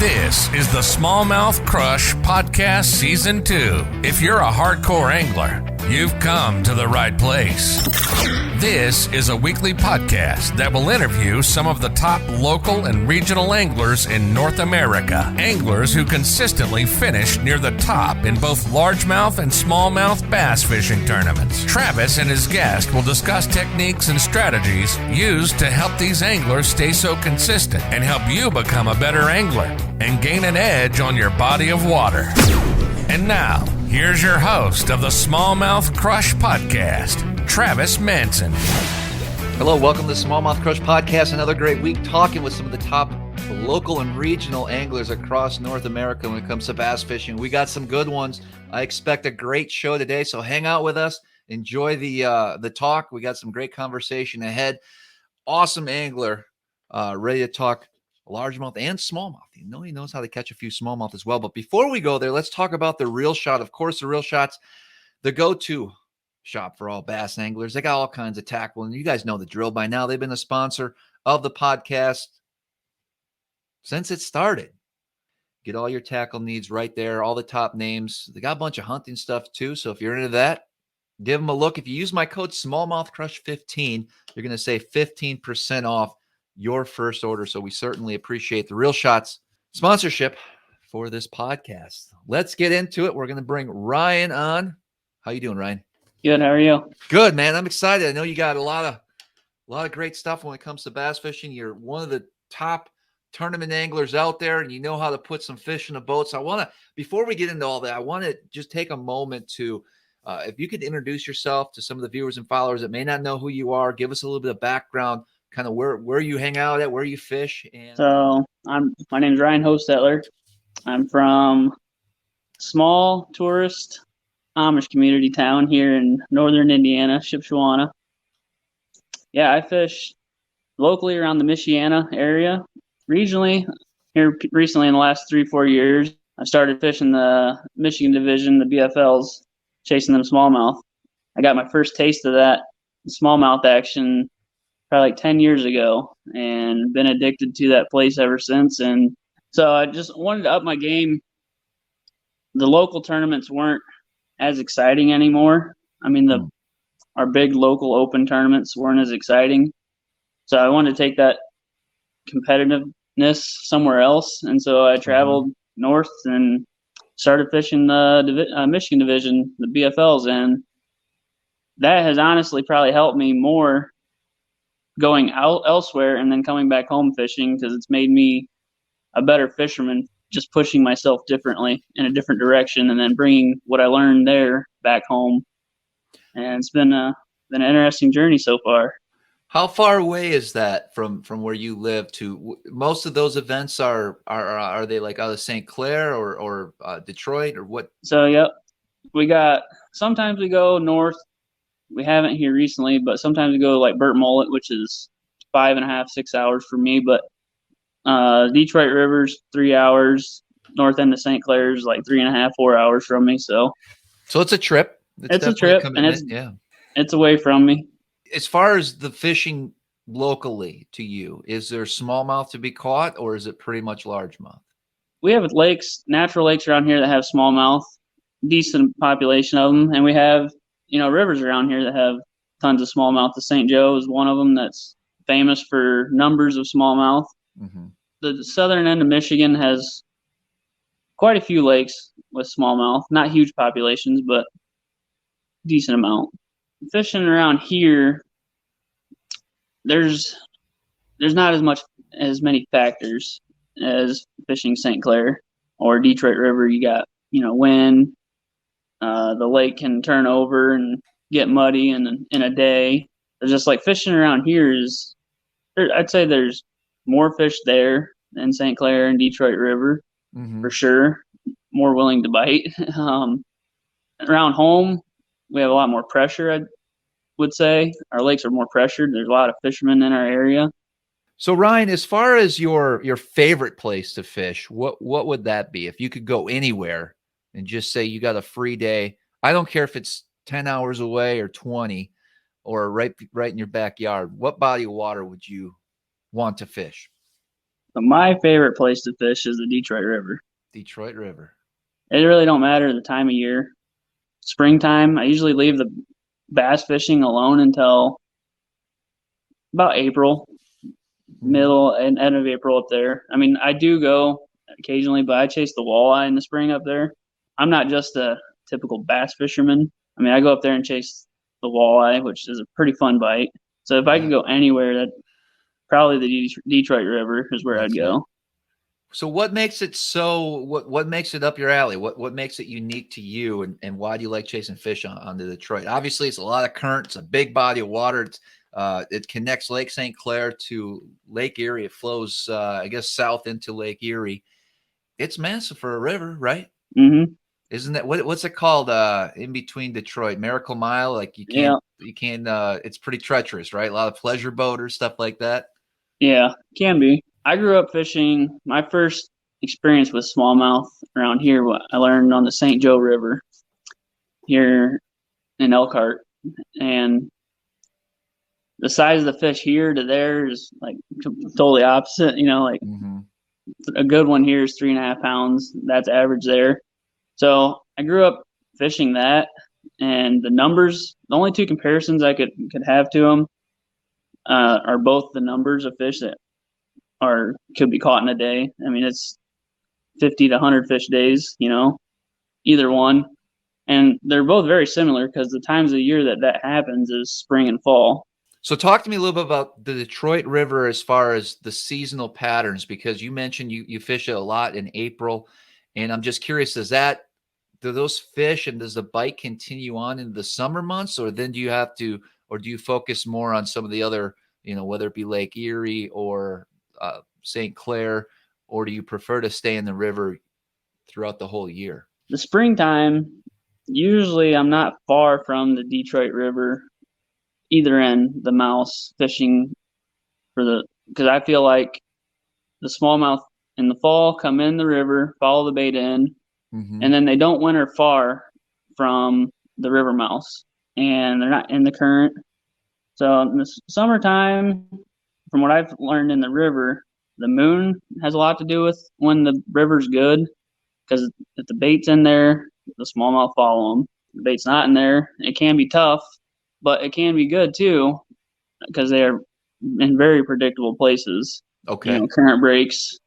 This is the Smallmouth Crush Podcast Season 2. If you're a hardcore angler, you've come to the right place. This is a weekly podcast that will interview some of the top local and regional anglers in North America. Anglers who consistently finish near the top in both largemouth and smallmouth bass fishing tournaments. Travis and his guest will discuss techniques and strategies used to help these anglers stay so consistent and help you become a better angler and gain an edge on your body of water. And now, here's your host of the Smallmouth Crush Podcast, Travis Manson. Hello, welcome to the Smallmouth Crush Podcast. Another great week talking with some of the top local and regional anglers across North America when it comes to bass fishing. We got some good ones. I expect a great show today, so hang out with us. Enjoy the talk. We got some great conversation ahead. Awesome angler, ready to talk largemouth and smallmouth. You know, he knows how to catch a few smallmouth as well. But before we go there, let's talk about the Reel Shot. Of course, the Reel Shot's the go-to shop for all bass anglers. They got all kinds of tackle, and you guys know the drill by now. They've been a sponsor of the podcast since it started. Get all your tackle needs right there, all the top names. They got a bunch of hunting stuff too, so if you're into that, give them a look. If you use my code SmallmouthCrush15, you're going to save 15% off your first order. So we certainly appreciate the Reel Shots sponsorship for this podcast. Let's get into it. We're going to bring Ryan on. How you doing, Ryan? Good. How are you? Good, man. I'm excited. I know you got a lot of great stuff when it comes to bass fishing. You're one of the top tournament anglers out there, and you know how to put some fish in a boat. So I want to, before we get into all that, I want to just take a moment to, if you could introduce yourself to some of the viewers and followers that may not know who you are, give us a little bit of background, kind of where you hang out at, where you fish. And So my name is Ryan Hochstetler. I'm from small tourist Amish community town here in northern Indiana, Shipshewana. Yeah, I fish locally around the Michiana area. Regionally, here recently in the last 3-4 years, I started fishing the Michigan division, the BFLs, chasing them smallmouth. I got my first taste of that smallmouth action probably like 10 years ago, and been addicted to that place ever since. And so I just wanted to up my game. The local tournaments weren't as exciting anymore. I mean, our big local open tournaments weren't as exciting. So I wanted to take that competitiveness somewhere else. And so I traveled north and started fishing the Michigan division, the BFLs. And that has honestly probably helped me more going out elsewhere and then coming back home fishing, because it's made me a better fisherman, just pushing myself differently in a different direction and then bringing what I learned there back home. And it's been an interesting journey so far. how far away is that from where you live to most of those events? Are they like out of St. Clair or Detroit or what? So, yep, sometimes we go north. We haven't here recently, but sometimes we go like Burt Mullet, which is 5.5, 6 hours for me. But Detroit River's 3 hours. North end of St. Clair's like 3.5, 4 hours from me. So it's a trip. It's a trip, and it's away from me. As far as the fishing locally to you, is there smallmouth to be caught, or is it pretty much largemouth? We have natural lakes around here that have smallmouth, decent population of them, and we have rivers around here that have tons of smallmouth. The St. Joe is one of them that's famous for numbers of smallmouth. Mm-hmm. The southern end of Michigan has quite a few lakes with smallmouth, not huge populations, but decent amount. Fishing around here, there's not as many factors as fishing St. Clair or Detroit River. You got wind. The lake can turn over and get muddy in a day. It's just like fishing around here I'd say there's more fish there than St. Clair and Detroit River, for sure. More willing to bite. Around home, we have a lot more pressure, I would say. Our lakes are more pressured. There's a lot of fishermen in our area. So Ryan, as far as your favorite place to fish, what would that be? If you could go anywhere and just say you got a free day, I don't care if it's 10 hours away or 20 or right in your backyard, what body of water would you want to fish? But my favorite place to fish is the Detroit River. Detroit River. It really don't matter the time of year. Springtime, I usually leave the bass fishing alone until about April, middle and end of April up there. I mean, I do go occasionally, but I chase the walleye in the spring up there. I'm not just a typical bass fisherman. I mean, I go up there and chase the walleye, which is a pretty fun bite. So if I could go anywhere, that probably the Detroit River is where I'd go. So what makes it what makes it up your alley? What makes it unique to you, and why do you like chasing fish on the Detroit? Obviously, it's a lot of current. It's a big body of water. It connects Lake St. Clair to Lake Erie. It flows, I guess, south into Lake Erie. It's massive for a river, right? Mm-hmm. Isn't that what's it called? In between Detroit, Miracle Mile. Like you can't. It's pretty treacherous, right? A lot of pleasure boaters, stuff like that. Yeah, can be. I grew up fishing. My first experience with smallmouth around here, what I learned on the St. Joe River here in Elkhart. And the size of the fish here to there is like totally opposite. You know, like a good one here is 3.5 pounds. That's average there. So I grew up fishing that, and the numbers, the only two comparisons I could have to them are both the numbers of fish that could be caught in a day. I mean, it's 50 to 100 fish days, you know, either one. And they're both very similar because the times of the year that happens is spring and fall. So talk to me a little bit about the Detroit River as far as the seasonal patterns, because you mentioned you fish it a lot in April. And I'm just curious, do those fish and does the bite continue on in the summer months, or then do you focus more on some of the other, you know, whether it be Lake Erie or St. Clair, or do you prefer to stay in the river throughout the whole year? The springtime, usually I'm not far from the Detroit River, either end, the mouse fishing because I feel like the smallmouth in the fall come in the river, follow the bait in, and then they don't winter far from the river mouse, and they're not in the current. So in the summertime, from what I've learned in the river, the moon has a lot to do with when the river's good, because if the bait's in there, the smallmouth follow them. If the bait's not in there, it can be tough, but it can be good too, because they are in very predictable places. Okay. You know, current breaks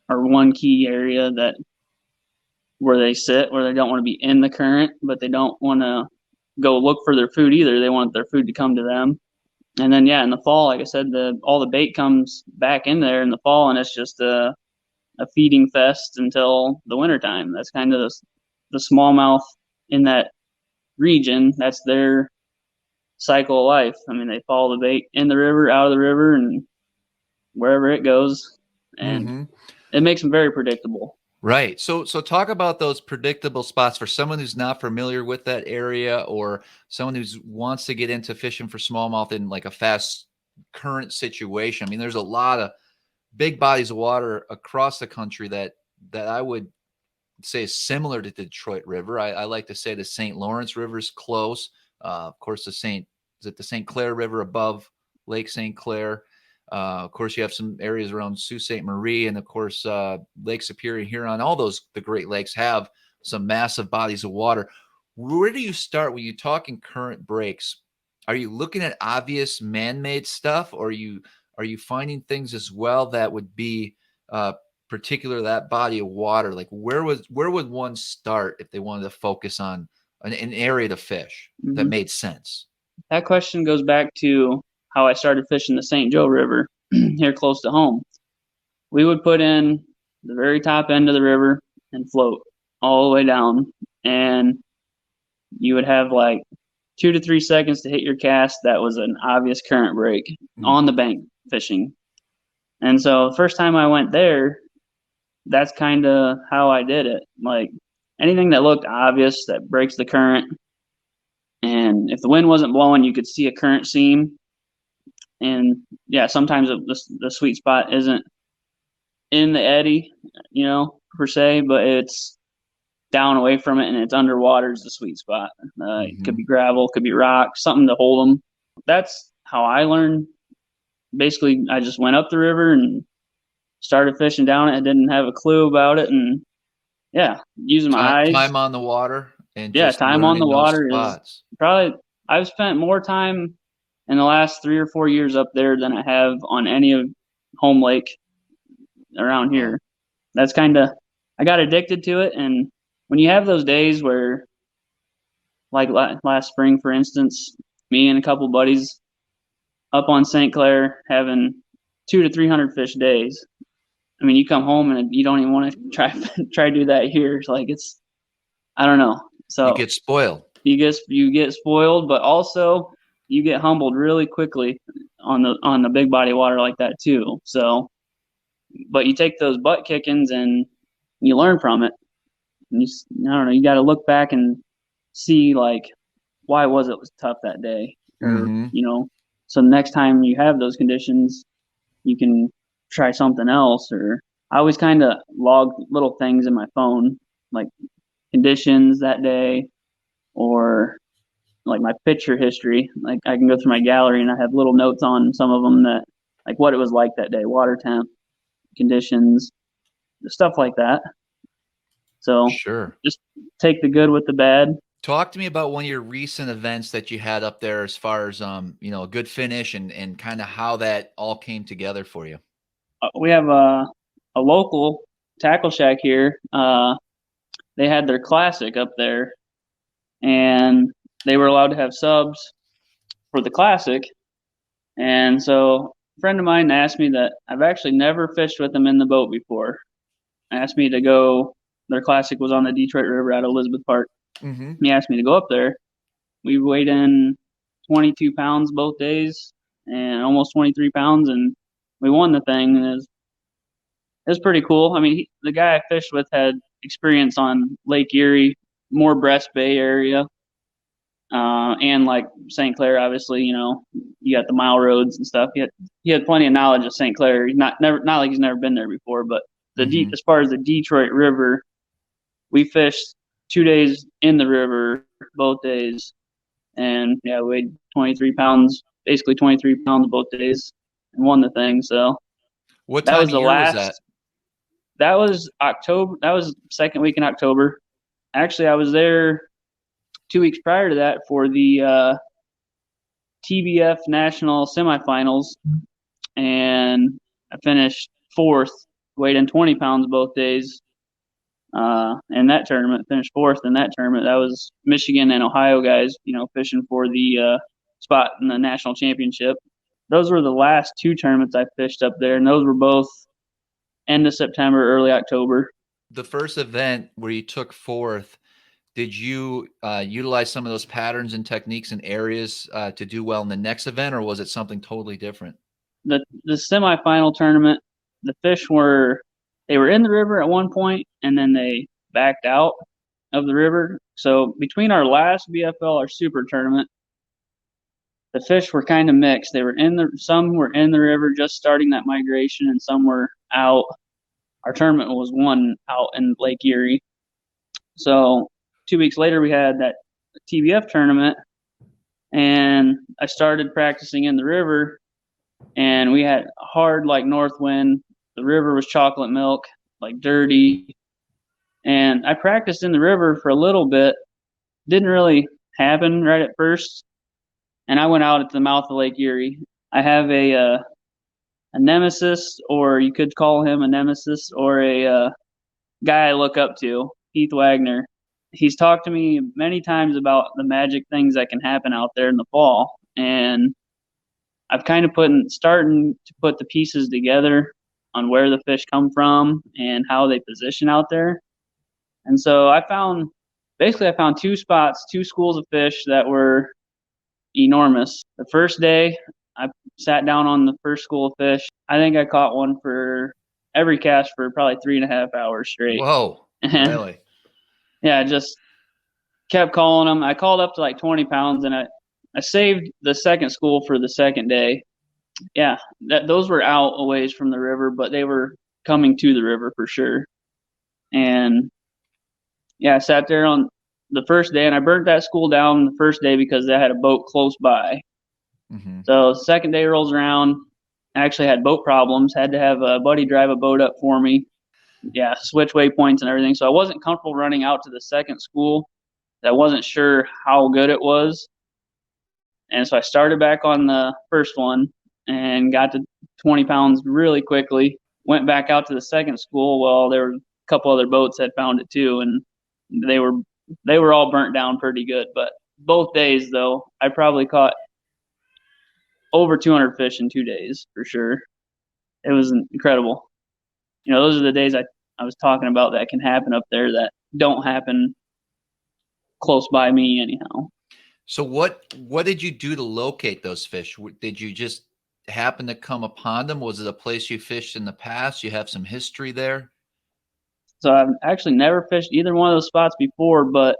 are one key area where they sit, where they don't want to be in the current, but they don't want to go look for their food either. They want their food to come to them. And then, in the fall, like I said, all the bait comes back in there in the fall, and it's just a feeding fest until the wintertime. That's kind of the smallmouth in that region. That's their cycle of life. I mean, they follow the bait in the river, out of the river, and wherever it goes. And it makes them very predictable. Right. So talk about those predictable spots for someone who's not familiar with that area, or someone who wants to get into fishing for smallmouth in like a fast current situation. I mean, there's a lot of big bodies of water across the country that I would say is similar to the Detroit River. I like to say the St. Lawrence River is close. Of course, the St. Clair River above Lake St. Clair. Of course, you have some areas around Sault Ste. Marie, and of course, Lake Superior, Huron. All the Great Lakes have some massive bodies of water. Where do you start when you're talking current breaks? Are you looking at obvious man-made stuff, or are you finding things as well that would be particular to that body of water? Like where would one start if they wanted to focus on an area to fish that made sense? That question goes back to how I started fishing the St. Joe River here close to home. We would put in the very top end of the river and float all the way down, and you would have like 2 to 3 seconds to hit your cast. That was an obvious current break on the bank fishing. And so the first time I went there, that's kind of how I did it. Like anything that looked obvious that breaks the current, and if the wind wasn't blowing, you could see a current seam. And sometimes the sweet spot isn't in the eddy, you know, per se, but it's down away from it and it's underwater is the sweet spot. It could be gravel, could be rock, something to hold them. That's how I learned. Basically, I just went up the river and started fishing down it. I didn't have a clue about it, and yeah, using my eyes. Time on the water and yeah, just time on the learning those water spots. is probably. I've spent more time in the last 3 or 4 years up there than I have on any of home lake around here. That's kind of, I got addicted to it, and when you have those days where, like last spring, for instance, me and a couple buddies up on St. Clair having 200 to 300 fish days. I mean, you come home and you don't even want to try to do that here. It's like, I don't know. So you get spoiled. You get spoiled, but also you get humbled really quickly on the big body water like that too. So, but you take those butt kickings and you learn from it. And I don't know. You got to look back and see, like, why was it tough that day, or so next time you have those conditions, you can try something else. Or I always kind of log little things in my phone, like conditions that day, or like my picture history. Like I can go through my gallery and I have little notes on some of them, that like what it was like that day, water temp, conditions, stuff like that. So sure, just take the good with the bad. Talk to me about one of your recent events that you had up there, as far as a good finish and kind of how that all came together for you. We have a local tackle shack here. They had their classic up there, and they were allowed to have subs for the classic. And so a friend of mine asked me that I've actually never fished with them in the boat before. Asked me to go. Their classic was on the Detroit River at Elizabeth Park. Mm-hmm. He asked me to go up there. We weighed in 22 pounds both days, and almost 23 pounds, and we won the thing. And it was pretty cool. I mean, the guy I fished with had experience on Lake Erie, more Breast Bay area, and like St. Clair. Obviously, you got the mile roads and stuff. He had plenty of knowledge of St. Clair. He's not like he's never been there before, but as far as the Detroit River, we fished 2 days in the river both days, and yeah, we weighed 23 pounds, basically 23 pounds both days, and won the thing. So what time of year was that? That was October. That was second week in October. Actually, I was there 2 weeks prior to that for the TBF National semifinals, and I finished fourth, weighed in 20 pounds both days. In that tournament, finished fourth in that tournament. That was Michigan and Ohio guys, fishing for the spot in the national championship. Those were the last two tournaments I fished up there, and those were both end of September, early October. The first event where you took fourth, did you utilize some of those patterns and techniques and areas to do well in the next event, or was it something totally different? The semifinal tournament, the fish were in the river at one point, and then they backed out of the river. So between our last BFL, our super tournament, the fish were kind of mixed. They were some were in the river just starting that migration, and some were out. Our tournament was one out in Lake Erie. So 2 weeks later, we had that TBF tournament, and I started practicing in the river, and we had hard, like, north wind. The river was chocolate milk, like dirty. And I practiced in the river for a little bit. Didn't really happen right at first. And I went out at the mouth of Lake Erie. I have a nemesis, or you could call him a nemesis, or a guy I look up to, Heath Wagner. He's talked to me many times about the magic things that can happen out there in the fall. And I've kind of starting to put the pieces together on where the fish come from and how they position out there. And so I found two spots, two schools of fish that were enormous. The first day, I sat down on the first school of fish. I think I caught one for every cast for probably 3.5 hours straight. Whoa, really? Yeah, I just kept calling them. I called up to like 20 pounds, and I saved the second school for the second day. Yeah, those were out a ways from the river, but they were coming to the river for sure. And yeah, I sat there on the first day, and I burnt that school down the first day because they had a boat close by. Mm-hmm. So the second day rolls around, I actually had boat problems, had to have a buddy drive a boat up for me. Yeah, switch waypoints and everything. So I wasn't comfortable running out to the second school. I wasn't sure how good it was. And so I started back on the first one and got to 20 pounds really quickly. Went back out to the second school. Well, there were a couple other boats that found it too, and they were all burnt down pretty good. But both days, though, I probably caught over 200 fish in 2 days for sure. It was incredible. Those are the days I was talking about that can happen up there that don't happen close by me anyhow. So what did you do to locate those fish? Did you just happen to come upon them? Was it a place you fished in the past? You have some history there? So I've actually never fished either one of those spots before, but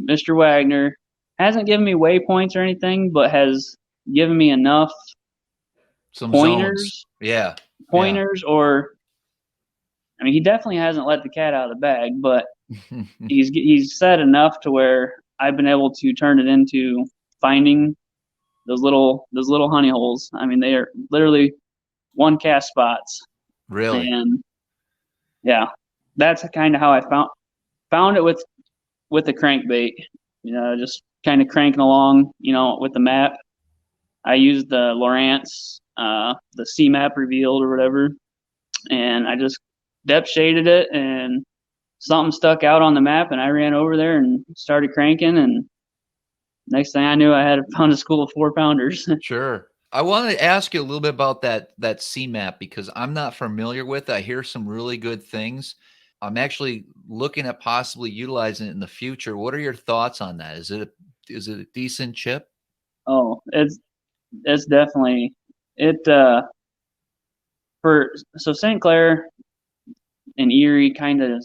Mr. Wagner hasn't given me waypoints or anything, but has given me enough some pointers. Zones. Pointers, or I mean, he definitely hasn't let the cat out of the bag, but he's said enough to where I've been able to turn it into finding those little honey holes. I mean, they are literally one cast spots. Really? And yeah, that's kind of how I found it with the crankbait. Just kind of cranking along, with the map. I used the Lowrance, the C map revealed or whatever, and I just depth shaded it, and something stuck out on the map, and I ran over there and started cranking, and next thing I knew, I had found a school of 4-pounders. Sure. I wanted to ask you a little bit about that C map because I'm not familiar with it. I hear some really good things. I'm actually looking at possibly utilizing it in the future. What are your thoughts on that? Is it a decent chip? Oh, it's definitely it. So St. Clair and Erie kind of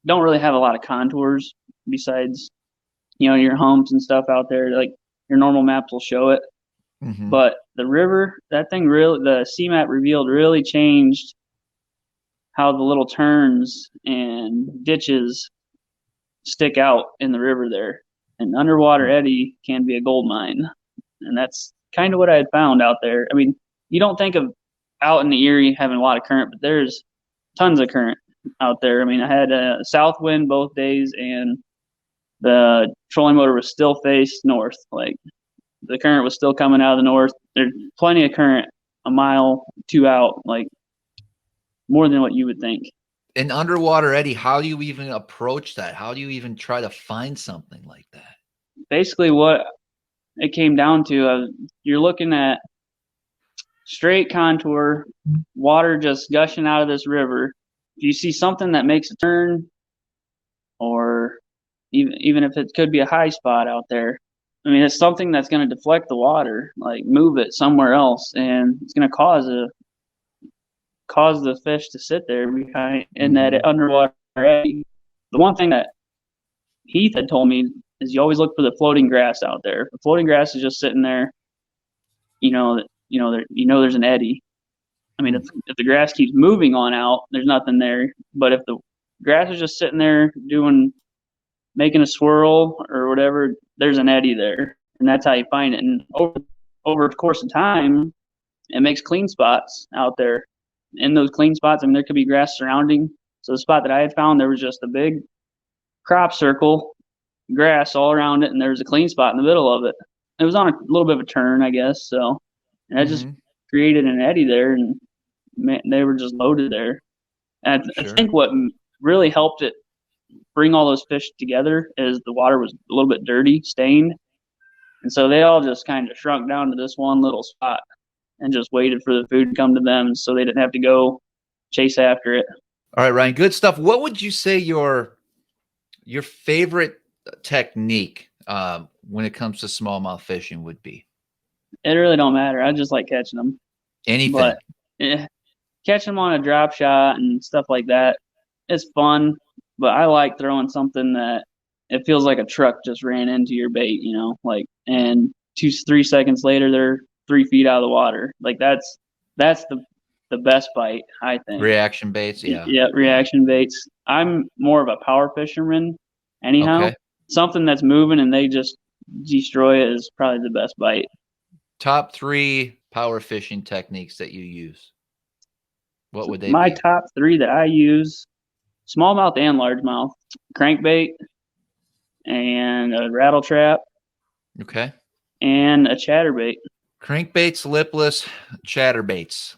don't really have a lot of contours besides, your humps and stuff out there. Like your normal maps will show it. Mm-hmm. But the river, that thing the C map revealed really changed how the little turns and ditches stick out in the river there. An underwater eddy can be a gold mine. And that's kind of what I had found out there. I mean, you don't think of out in the Erie having a lot of current, but there's tons of current out there. I mean, I had a south wind both days, and the trolling motor was still faced north. Like the current was still coming out of the north. There's plenty of current a mile, 2 out, like more than what you would think. An underwater eddy, how do you even approach that? How do you even try to find something like that? Basically, what it came down to, you're looking at straight contour, water just gushing out of this river. If you see something that makes a turn, or even if it could be a high spot out there, I mean, it's something that's going to deflect the water, like move it somewhere else, and it's going to cause the fish to sit there behind in that underwater eddy. The one thing that Heath had told me is you always look for the floating grass out there. If the floating grass is just sitting there, there's an eddy. I mean, if the grass keeps moving on out, there's nothing there. But if the grass is just sitting there making a swirl or whatever, there's an eddy there, and that's how you find it. And over the course of time, it makes clean spots out there. In those clean spots, I mean, there could be grass surrounding. So the spot that I had found, there was just a big crop circle, grass all around it, and there was a clean spot in the middle of it. It was on a little bit of a turn, I guess. So, and I just created an eddy there, and they were just loaded there. And I think what really helped it bring all those fish together is the water was a little bit dirty, stained. And so they all just kind of shrunk down to this one little spot and just waited for the food to come to them so they didn't have to go chase after it. All right, Ryan, good stuff. What would you say your favorite technique when it comes to smallmouth fishing would be? It really don't matter. I just like catching them. Anything. But catching them on a drop shot and stuff like that, it's fun. But I like throwing something that it feels like a truck just ran into your bait, and 2-3 seconds later they're 3 feet out of the water. Like that's the best bite, I think. Reaction baits, yeah. Yeah, reaction baits. I'm more of a power fisherman anyhow. Okay. Something that's moving and they just destroy it is probably the best bite. Top 3 power fishing techniques that you use? What would they My be? top three that I use: smallmouth and largemouth, crankbait, and a rattle trap, Okay. and a chatterbait. Crankbaits, lipless, chatterbaits.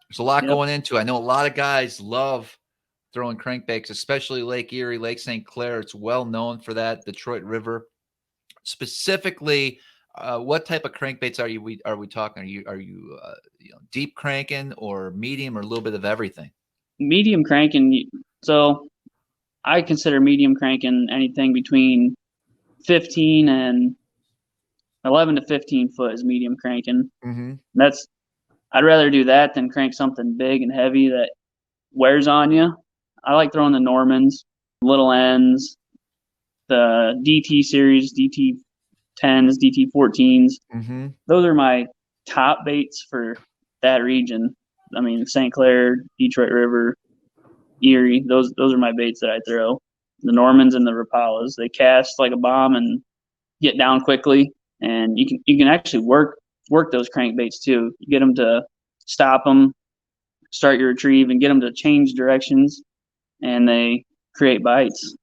There's a lot Yep. going into it. I know a lot of guys love throwing crankbaits, especially Lake Erie, Lake St. Clair. It's well known for that. Detroit River. Specifically, what type of crankbaits are we talking? Are you deep cranking or medium or a little bit of everything? Medium cranking. So I consider medium cranking anything between 15 and 11 to 15 foot is medium cranking. Mm-hmm. I'd rather do that than crank something big and heavy that wears on you. I like throwing the Normans, little ends, the DT series, DT10s, DT14s. Mm-hmm. Those are my top baits for that region. I mean, St. Clair, Detroit River, Erie. Those are my baits that I throw. The Normans and the Rapalas. They cast like a bomb and get down quickly, and you can actually work those crankbaits too. You get them to stop them, start your retrieve, and get them to change directions, and they create bites.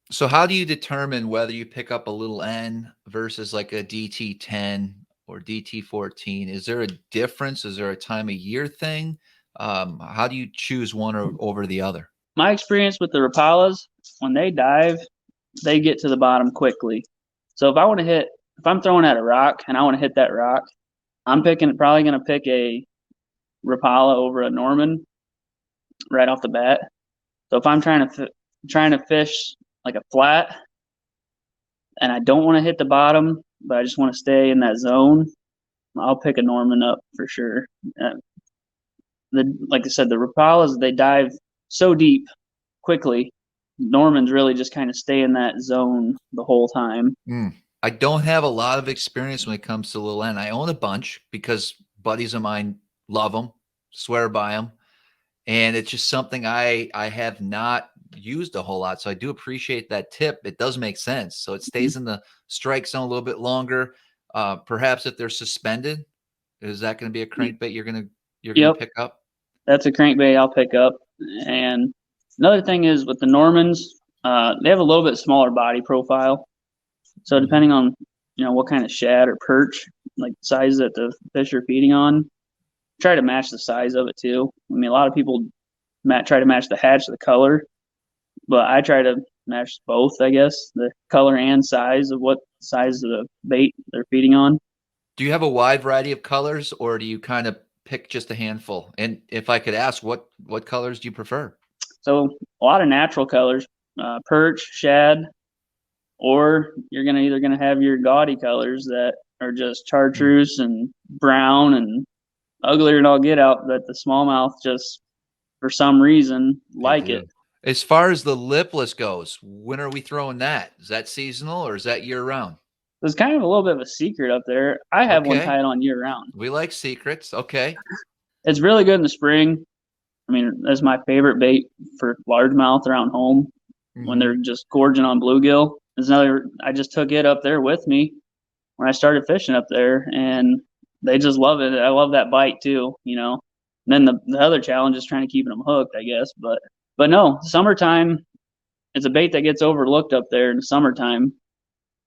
So how do you determine whether you pick up a little N versus like a DT10 or DT14? Is there a difference? Is there a time of year thing? How do you choose one over the other? My experience with the Rapalas, when they dive, they get to the bottom quickly. So if I'm throwing at a rock and I want to hit that rock, I'm probably going to pick a Rapala over a Norman right off the bat. So if I'm trying to fish like a flat and I don't want to hit the bottom, but I just want to stay in that zone, I'll pick a Norman up for sure. Like I said, the Rapalas, they dive so deep quickly. Normans really just kind of stay in that zone the whole time. I don't have a lot of experience when it comes to Lil N. I own a bunch because buddies of mine love them, swear by them. And it's just something I have not used a whole lot. So I do appreciate that tip. It does make sense. So it stays in the strike zone a little bit longer. Perhaps if they're suspended, is that going to be a crankbait you're going to pick up? That's a crankbait I'll pick up. And another thing is with the Normans, they have a little bit smaller body profile. So depending on what kind of shad or perch, like size that the fish are feeding on, try to match the size of it too. I mean, a lot of people try to match the hatch, the color, but I try to match both, I guess, the color and size of what size of the bait they're feeding on. Do you have a wide variety of colors, or do you kind of pick just a handful? And if I could ask, what colors do you prefer? So a lot of natural colors, perch, shad, or you're either gonna have your gaudy colors that are just chartreuse and brown and uglier than all get out, that the smallmouth just for some reason like it. As far as the lipless goes, when are we throwing that? Is that seasonal or is that year round? There's kind of a little bit of a secret up there. I have one tied on year round. We like secrets. Okay. It's really good in the spring. I mean, that's my favorite bait for largemouth around home when they're just gorging on bluegill. I just took it up there with me when I started fishing up there, and they just love it. I love that bite too, And then the other challenge is trying to keep them hooked, I guess. But no, summertime, it's a bait that gets overlooked up there in the summertime.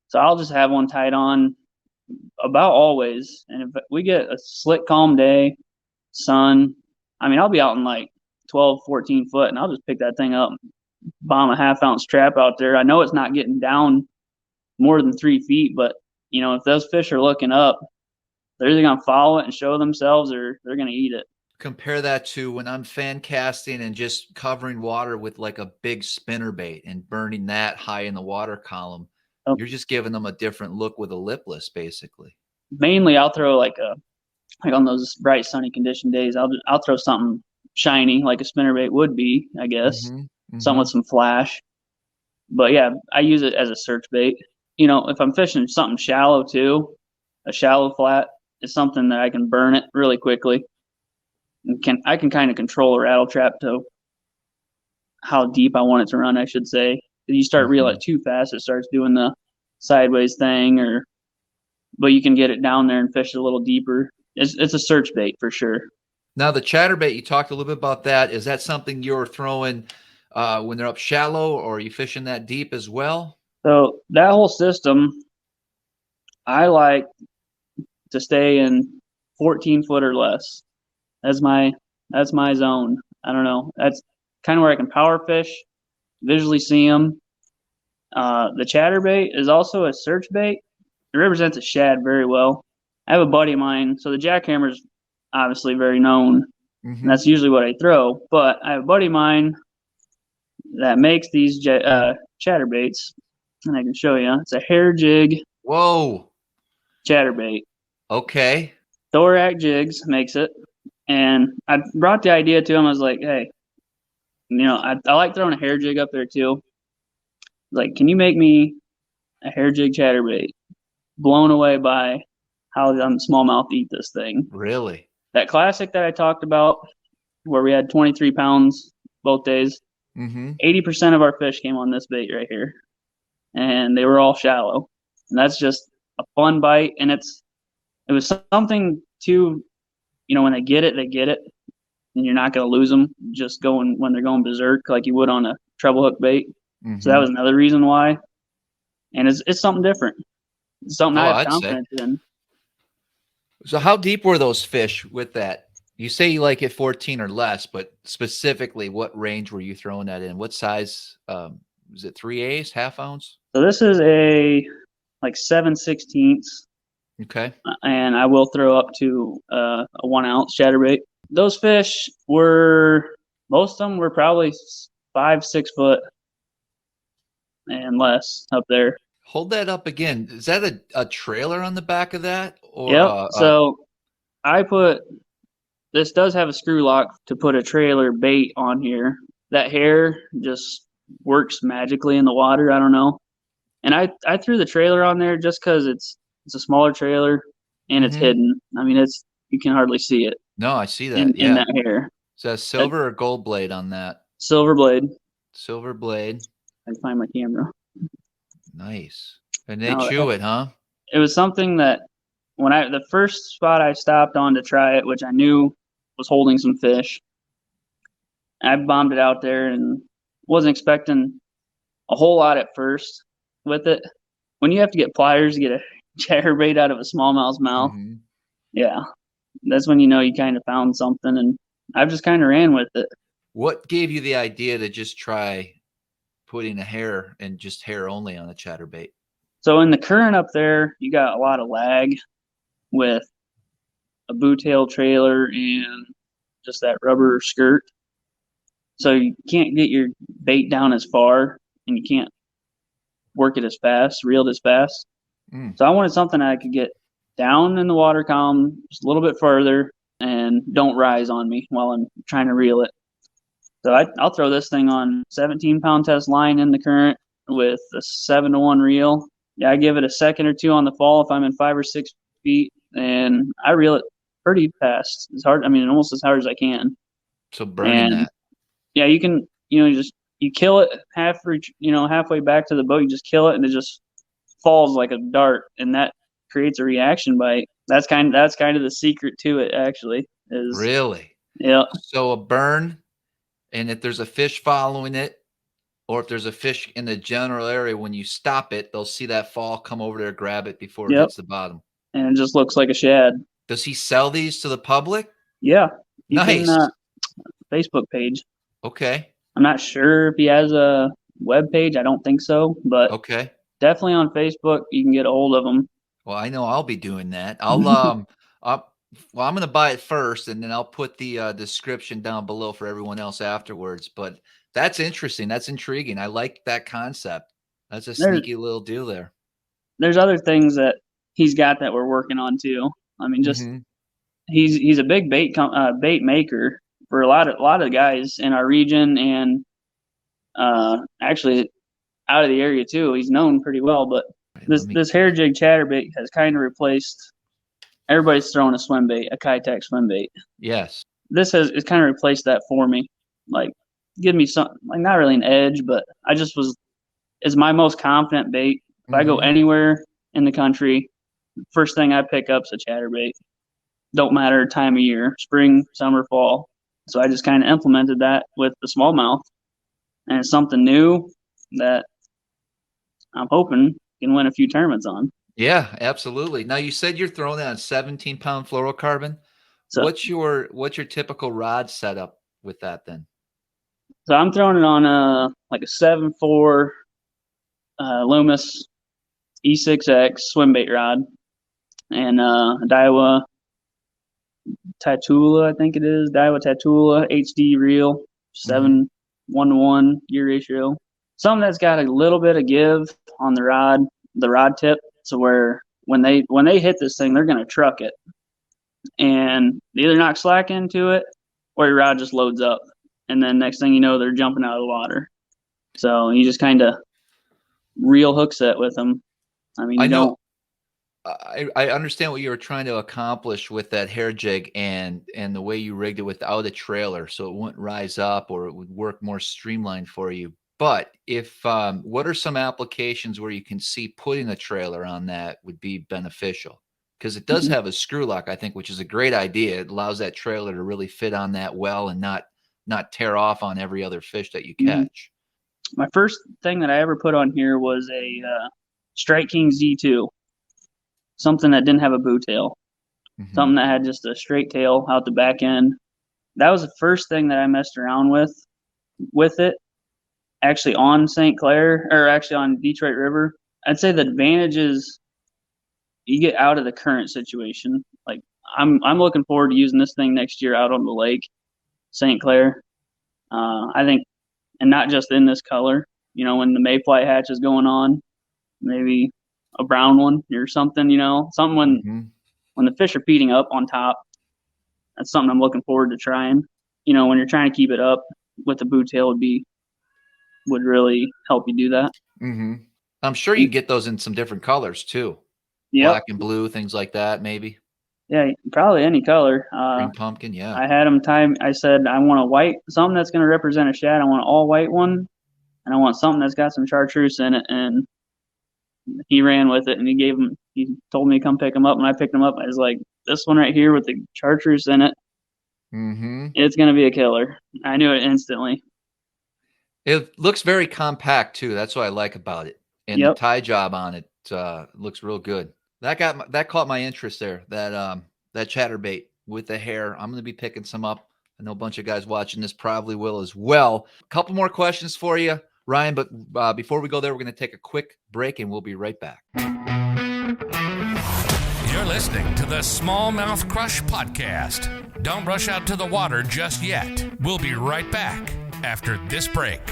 So I'll just have one tied on about always. And if we get a slick, calm day, sun, I mean, I'll be out in like 12, 14 foot, and I'll just pick that thing up, bomb a half-ounce trap out there. I know it's not getting down more than 3 feet, but, if those fish are looking up, they're either going to follow it and show themselves or they're going to eat it. Compare that to when I'm fan casting and just covering water with like a big spinner bait and burning that high in the water column. Oh. You're just giving them a different look with a lipless, basically. Mainly, I'll throw like on those bright sunny condition days, I'll throw something shiny like a spinnerbait would be, I guess, something with some flash. But yeah, I use it as a search bait. If I'm fishing something shallow too, a shallow flat is something that I can burn it really quickly. I can kind of control a rattle trap to how deep I want it to run, I should say. If you start reeling it too fast, it starts doing the sideways thing, but you can get it down there and fish it a little deeper It's a search bait for sure. Now the chatterbait, you talked a little bit about that. Is that something you're throwing when they're up shallow, or are you fishing that deep as well? So that whole system, I like to stay in 14 foot or less. That's my zone. I don't know. That's kind of where I can power fish, visually see them. The chatterbait is also a search bait. It represents a shad very well. I have a buddy of mine, so the jackhammer is obviously very known, and that's usually what I throw. But I have a buddy of mine that makes these chatterbaits, and I can show you. It's a hair jig. Whoa. Chatterbait. Okay. Thorac Jigs makes it, and I brought the idea to him. I was like, hey, I like throwing a hair jig up there too. Like, can you make me a hair jig chatterbait? Blown away by how the smallmouth eat this thing. Really? That classic that I talked about, where we had 23 pounds both days, 80% of our fish came on this bait right here, and they were all shallow. And that's just a fun bite, and it was something too, when they get it, and you're not going to lose them just when they're going berserk like you would on a treble hook bait. So that was another reason why. And it's something different. It's something I have confidence in. So how deep were those fish with that? You say you like it 14 or less, but specifically what range were you throwing that in? What size? Was it 3/8, half ounce? So this is a 7/16. Okay. And I will throw up to a 1 ounce chatterbait. Those fish most of them were probably 5-6 foot and less up there. Hold that up again. Is that a trailer on the back of that? Or, yep. So this does have a screw lock to put a trailer bait on here. That hair just works magically in the water. I don't know. And I threw the trailer on there just because it's a smaller trailer and it's hidden. I mean, you can hardly see it. No, I see that. In that hair. Is that silver or gold blade on that? Silver blade. Silver blade. I can find my camera. Nice. And they chew it, huh? It was something that the first spot I stopped on to try it, which I knew was holding some fish, I bombed it out there and wasn't expecting a whole lot at first with it. When you have to get pliers to get a chatterbait out of a smallmouth's mouth, yeah, that's when you kind of found something, and I've just kind of ran with it. What gave you the idea to just try putting a hair and just hair only on a chatterbait? So in the current up there, you got a lot of lag with a boot-tail trailer and just that rubber skirt. So you can't get your bait down as far, and you can't work it as fast, reel it as fast. So I wanted something I could get down in the water column just a little bit further and don't rise on me while I'm trying to reel it. So I'll throw this thing on 17-pound test line in the current with a 7-to-1 reel. Yeah, I give it a second or two on the fall if I'm in 5 or 6 feet, and I reel it pretty fast. It's hard. I mean, almost as hard as I can. So burning that. Yeah, you can. You kill it halfway back to the boat. You just kill it, and it just falls like a dart, and that creates a reaction bite. That's kind of the secret to it, actually. Really? Yeah. So a burn, and if there's a fish following it, or if there's a fish in the general area, when you stop it, they'll see that fall, come over there, grab it before it hits the bottom. And it just looks like a shad. Does he sell these to the public? Yeah. Nice. Facebook page. Okay. I'm not sure if he has a web page. I don't think so, but okay. Definitely on Facebook, you can get a hold of them. Well, I know I'll be doing that. I'm going to buy it first, and then I'll put the description down below for everyone else afterwards. But that's interesting. That's intriguing. I like that concept. That's a sneaky little deal there. There's other things that he's got that we're working on too. I mean, just he's a big bait maker for a lot of guys in our region, and actually out of the area too. He's known pretty well, but this hair jig chatterbait has kind of replaced. Everybody's throwing a swim bait, a Kitech swim bait. Yes. It's kind of replaced that for me. Like, give me something, like not really an edge, but it's my most confident bait. If I go anywhere in the country, first thing I pick up is a chatterbait. don't matter time of year, spring, summer, fall. So I just kind of implemented that with the smallmouth, and it's something new that I'm hoping can win a few tournaments on. Yeah, absolutely. Now you said you're throwing that on 17-pound fluorocarbon. So What's your typical rod setup with that then? so I'm throwing it on like a 7.4 Loomis E6X swim bait rod, and a Daiwa Tatula, I think it is. Daiwa Tatula HD reel, 7 1-to-1 gear ratio. Something that's got a little bit of give on the rod tip, so where when they hit this thing, they're gonna truck it, and they either knock slack into it or your rod just loads up, and then next thing you know, they're jumping out of the water. So you just kind of reel hook set with them. I mean, I you know. don't. I understand what you were trying to accomplish with that hair jig and the way you rigged it without a trailer, so it wouldn't rise up or it would work more streamlined for you. But if what are some applications where you can see putting a trailer on that would be beneficial? Because it does have a screw lock, I think, which is a great idea. It allows that trailer to really fit on that well and not tear off on every other fish that you catch. My first thing that I ever put on here was a Strike King Z2, something that didn't have a bow tail, something that had just a straight tail out the back end. That was the first thing that I messed around with it, actually on St. Clair, or actually on Detroit River. I'd say the advantage is you get out of the current situation. Like I'm looking forward to using this thing next year out on the lake, St. Clair. I think, and not just in this color. You know, when the mayfly hatch is going on, maybe a brown one or something. You know, something when the fish are feeding up on top. That's something I'm looking forward to trying. You know, when you're trying to keep it up with the boot tail would really help you do that. I'm sure you get those in some different colors too. Yep. Black and blue, things like that, maybe. Yeah, probably any color. Green pumpkin, yeah. I had them time. I said I want a white, something that's going to represent a shad. I want an all white one, and I want something that's got some chartreuse in it. And he ran with it, and he told me to come pick them up, and I picked them up. I was like, this one right here with the chartreuse in it, it's going to be a killer. I knew it instantly. It looks very compact too. That's what I like about it. And the tie job on it looks real good. That caught my interest there. That chatterbait with the hair. I'm going to be picking some up. I know a bunch of guys watching this probably will as well. A couple more questions for you, Ryan, but before we go there, we're going to take a quick break and we'll be right back. You're listening to the Smallmouth Crush podcast. Don't rush out to the water just yet. We'll be right back after this break.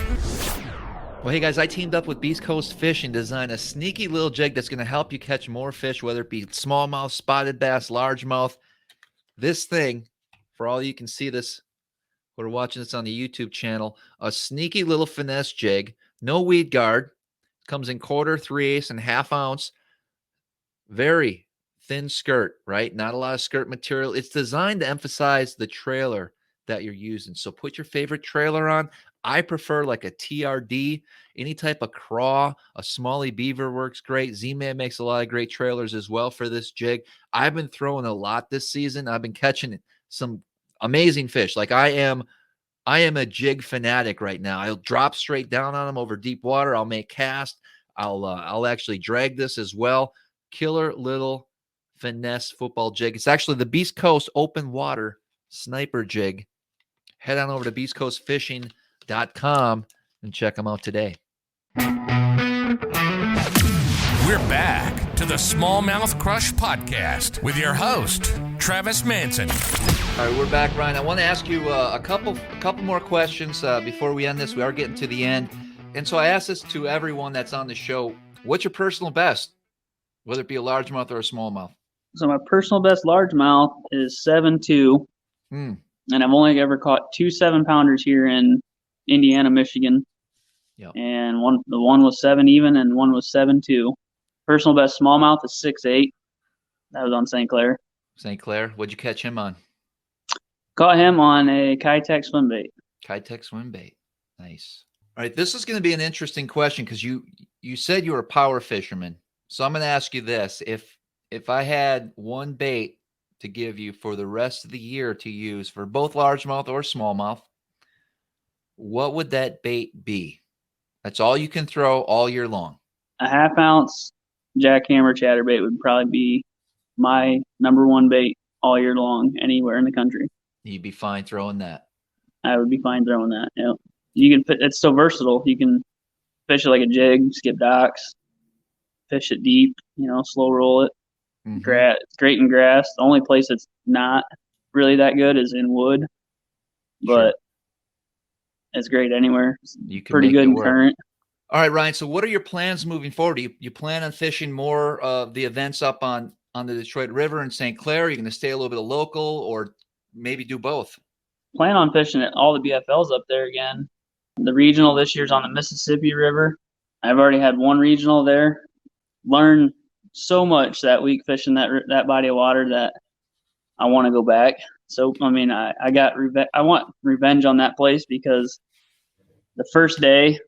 Well, hey guys, I teamed up with Beast Coast Fish and designed a sneaky little jig that's going to help you catch more fish, whether it be smallmouth, spotted bass, largemouth. This thing, for all you can see this, who are watching this on the YouTube channel, a sneaky little finesse jig, no weed guard, comes in 1/4, 3/8, and 1/2 ounce. Very thin skirt, right? Not a lot of skirt material. It's designed to emphasize the trailer that you're using. So put your favorite trailer on. I prefer like a TRD, any type of craw, a Smalley Beaver works great. Z-Man makes a lot of great trailers as well for this jig. I've been throwing a lot this season. I've been catching some amazing fish. Like I am a jig fanatic right now. I'll drop straight down on them over deep water. I'll make cast. I'll actually drag this as well. Killer little finesse football jig. It's actually the Beast Coast open water sniper jig. Head on over to beastcoastfishing.com and check them out today. We're back to the Smallmouth Crush podcast with your host, Travis Manson. All right, we're back, Ryan. I want to ask you a couple more questions before we end this. We are getting to the end. And so I asked this to everyone that's on the show. What's your personal best, whether it be a largemouth or a smallmouth? So my personal best largemouth is 7.2. And I've only ever caught 2 7-pounders here in Indiana, Michigan. Yep. And the one was 7 even and one was 7.2. Personal best smallmouth is 6.8. That was on St. Clair. St. Clair. What'd you catch him on? Caught him on a Kitech swim bait. Kitech swim bait. Nice. All right, this is going to be an interesting question because you said you were a power fisherman. So I'm going to ask you this. If I had one bait to give you for the rest of the year to use for both largemouth or smallmouth, what would that bait be? That's all you can throw all year long. A half-ounce jackhammer chatterbait would probably be my number one bait all year long, anywhere in the country. You'd be fine throwing that. I would be fine throwing that. Yep. You can put, it's so versatile. You can fish it like a jig, skip docks, fish it deep, slow roll it. Mm-hmm. It's great in grass. The only place it's not really that good is in wood, but it's great anywhere. You can pretty make good it in work. current. All right, Ryan. So what are your plans moving forward? Do you plan on fishing more of the events up on the Detroit River in St. Clair? Are you going to stay a little bit of local, or maybe do both? Plan on fishing at all the BFLs up there again. The regional this year's on the Mississippi River. I've already had one regional there. Learned so much that week fishing that body of water that I want to go back. So I mean, I want revenge on that place, because the first day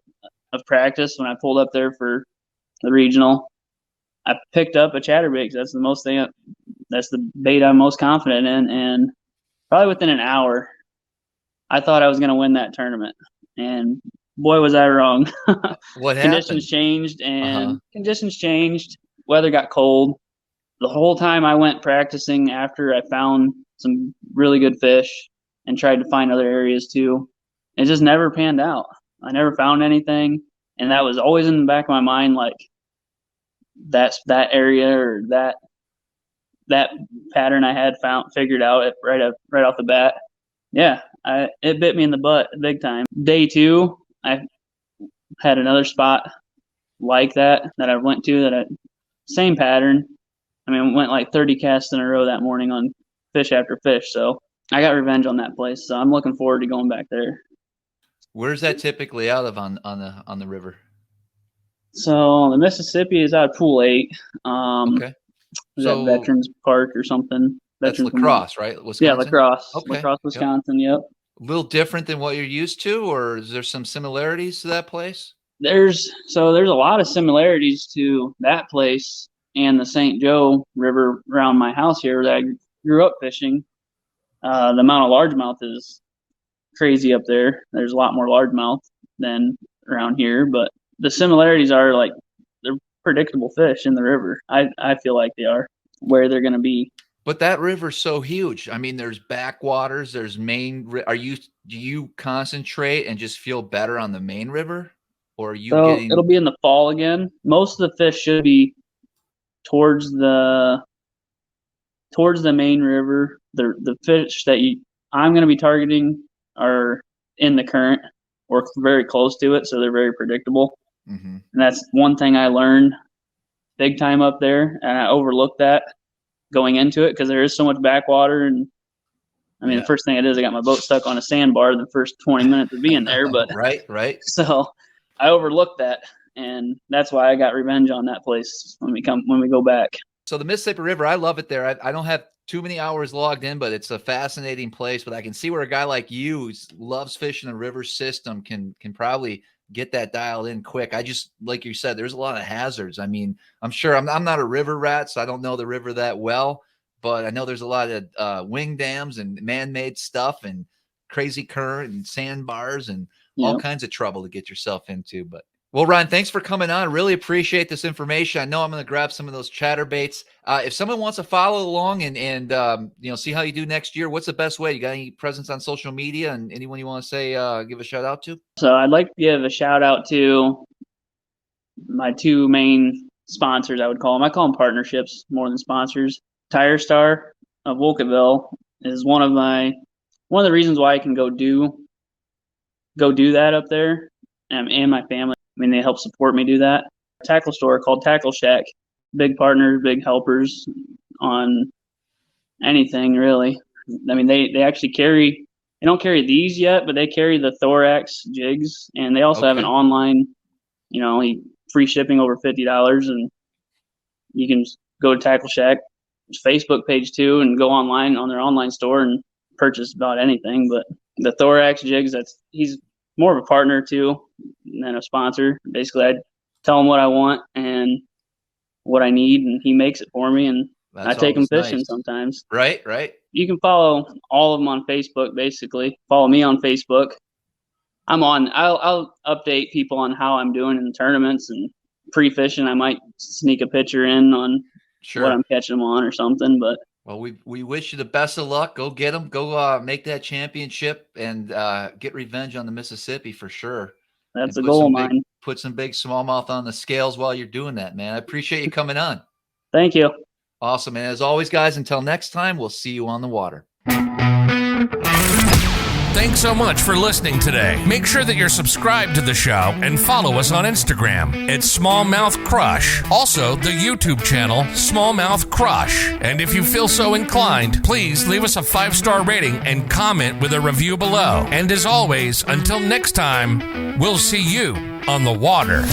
of practice when I pulled up there for the regional, I picked up a chatterbait. That's the bait I'm most confident in, and probably within an hour, I thought I was going to win that tournament, and boy, was I wrong. What happened? Conditions changed. Weather got cold. The whole time I went practicing after I found some really good fish and tried to find other areas too, it just never panned out. I never found anything, and that was always in the back of my mind, like that area or that pattern I had figured out right off the bat. Yeah, it bit me in the butt big time. Day 2, I had another spot like that I went to same pattern. I mean, went like 30 casts in a row that morning on fish after fish. So I got revenge on that place. So I'm looking forward to going back there. Where's that typically out of on the river? So the Mississippi is out of Pool 8. Okay. Is that Veterans Park or something? That's La Crosse, right? Wisconsin? Yeah, La Crosse. Okay. La Crosse, Wisconsin, yep. A little different than what you're used to, or is there some similarities to that place? There's a lot of similarities to that place and the St. Joe River around my house here that I grew up fishing. The amount of largemouth is crazy up there. There's a lot more largemouth than around here, but the similarities are like they're predictable fish in the river. I feel like they are where they're going to be. But that river's so huge. I mean, there's backwaters, there's main. Do you concentrate and just feel better on the main river, or are you getting? It'll be in the fall again. Most of the fish should be towards the main river. The fish that I'm going to be targeting are in the current or very close to it, so they're very predictable. Mm-hmm. And that's one thing I learned big time up there, and I overlooked that going into it because there is so much backwater. And I mean, The first thing I did is I got my boat stuck on a sandbar the first 20 minutes of being there. But right. So I overlooked that, and that's why I got revenge on that place when we go back. So the Mississippi River, I love it there. I don't have too many hours logged in, but it's a fascinating place. But I can see where a guy like you who loves fishing the river system can probably get that dialed in quick. I just, like you said, there's a lot of hazards. I mean, I'm sure I'm not a river rat, so I don't know the river that well, but I know there's a lot of wing dams and man-made stuff and crazy current and sandbars and all kinds of trouble to get yourself into. But well, Ryan, thanks for coming on. Really appreciate this information. I know I'm going to grab some of those chatterbaits. If someone wants to follow along and see how you do next year, what's the best way? You got any presence on social media and anyone you want to say, give a shout out to? So I'd like to give a shout out to my two main sponsors, I would call them. I call them partnerships more than sponsors. Tire Star of Wolcottville is one of the reasons why I can go do that up there, and my family. I mean, they help support me do that. A tackle store called Tackle Shack, big partners, big helpers on anything really. I mean, they actually they don't carry these yet, but they carry the Thorax jigs, and they also have an online, free shipping over $50, and you can go to Tackle Shack's Facebook page too, and go online on their online store and purchase about anything. But the Thorax jigs, he's more of a partner too than a sponsor. Basically, I tell him what I want and what I need, and he makes it for me. And I take them always fishing nice. sometimes. Right. You can follow all of them on Facebook, basically. Follow me on Facebook. I'll update people on how I'm doing in the tournaments and pre-fishing. I might sneak a picture in on what I'm catching them on or something, but. Well, we wish you the best of luck. Go get them. Go make that championship and get revenge on the Mississippi for sure. That's a goal of mine. Put some big smallmouth on the scales while you're doing that, man. I appreciate you coming on. Thank you. Awesome. And as always, guys, until next time, we'll see you on the water. Thanks so much for listening today. Make sure that you're subscribed to the show and follow us on Instagram at SmallmouthCrush. Also, the YouTube channel, SmallmouthCrush. And if you feel so inclined, please leave us a 5-star rating and comment with a review below. And as always, until next time, we'll see you on the water.